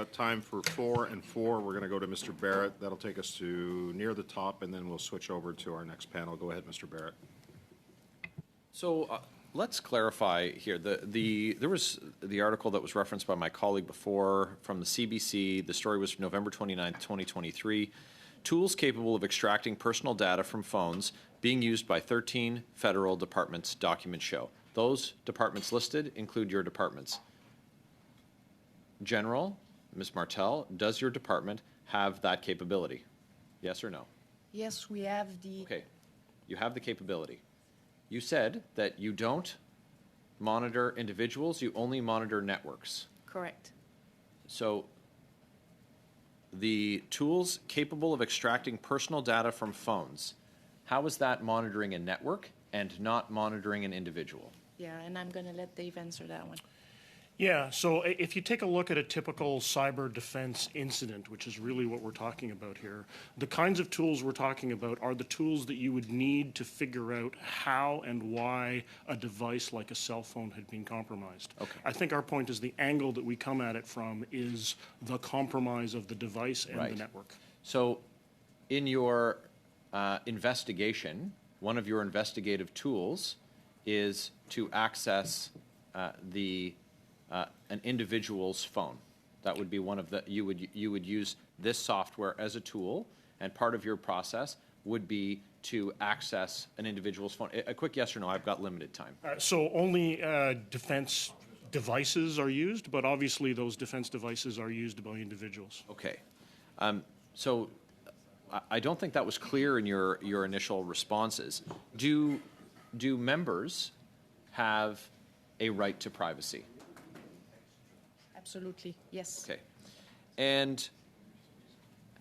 got time for 4 and 4. We're going to go to Mr. Barrett. That'll take us to near the top, and then we'll switch over to our next panel. Go ahead, Mr. Barrett. So let's clarify here. There was the article that was referenced by my colleague before from the CBC. The story was November 29th, 2023. Tools capable of extracting personal data from phones being used by 13 federal departments, documents show. Those departments listed include your departments. General, Ms. Martel, does your department have that capability? Yes or no? Yes, we have the... Okay, you have the capability. You said that you don't monitor individuals, you only monitor networks. Correct. So the tools capable of extracting personal data from phones, how is that monitoring a network and not monitoring an individual? Yeah, and I'm going to let Dave answer that one. Yeah, so if you take a look at a typical cyber defense incident, which is really what we're talking about here, the kinds of tools we're talking about are the tools that you would need to figure out how and why a device like a cell phone had been compromised. Okay. I think our point is the angle that we come at it from is the compromise of the device and the network. So in your investigation, one of your investigative tools is to access an individual's phone. That would be one of the, you would use this software as a tool, and part of your process would be to access an individual's phone. A quick yes or no, I've got limited time. So only defense devices are used, but obviously those defense devices are used by individuals. Okay. So I don't think that was clear in your initial responses. Do members have a right to privacy? Absolutely, yes. Okay. And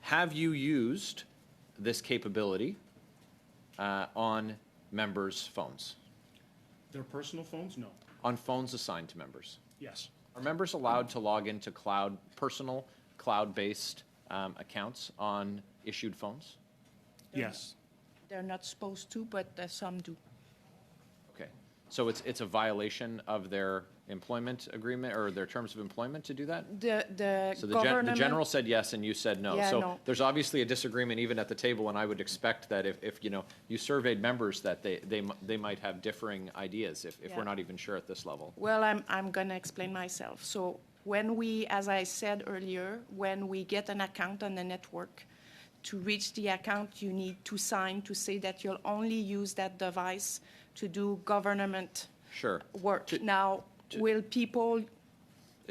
have you used this capability on members' phones? Their personal phones? No. On phones assigned to members? Yes. Are members allowed to log into personal cloud-based accounts on issued phones? Yes. They're not supposed to, but some do. Okay. So it's a violation of their employment agreement or their terms of employment to do that? So the general said yes and you said no. Yeah, so no. There's obviously a disagreement even at the table, and I would expect that if you surveyed members that they might have differing ideas if we're not even sure at this level. Well, I'm going to explain myself. So when we, as I said earlier, when we get an account on the network, to reach the account, you need to sign to say that you'll only use that device to do government work. Now, will people...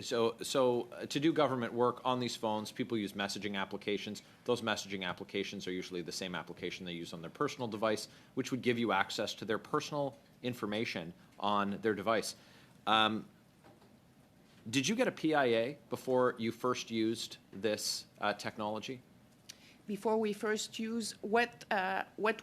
So to do government work on these phones, people use messaging applications. Those messaging applications are usually the same application they use on their personal device, which would give you access to their personal information on their device. Did you get a PIA before you first used this technology? Before we first use, what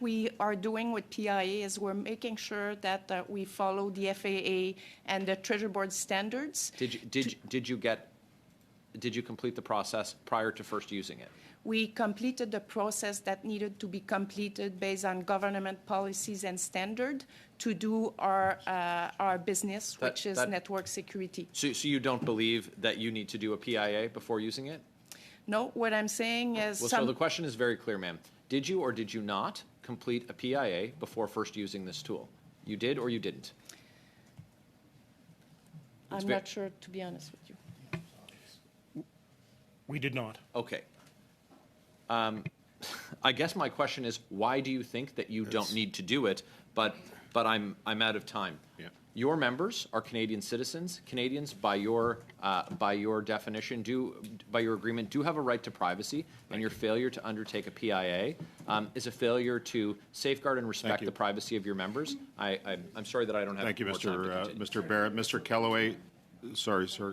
we are doing with PIA is we're making sure that we follow the FAA and the Treasury Board standards. Did you complete the process prior to first using it? We completed the process that needed to be completed based on government policies and standard to do our business, which is network security. So you don't believe that you need to do a PIA before using it? No, what I'm saying is... So the question is very clear, ma'am. Did you or did you not complete a PIA before first using this tool? You did or you didn't? I'm not sure, to be honest with you. We did not. Okay. I guess my question is, why do you think that you don't need to do it, but I'm out of time? Yeah. Your members are Canadian citizens. Canadians, by your definition, by your agreement, do have a right to privacy, and your failure to undertake a PIA is a failure to safeguard and respect the privacy of your members. I'm sorry that I don't have more time to continue. Mr. Barrett. Mr. Kellaway, sorry, sir.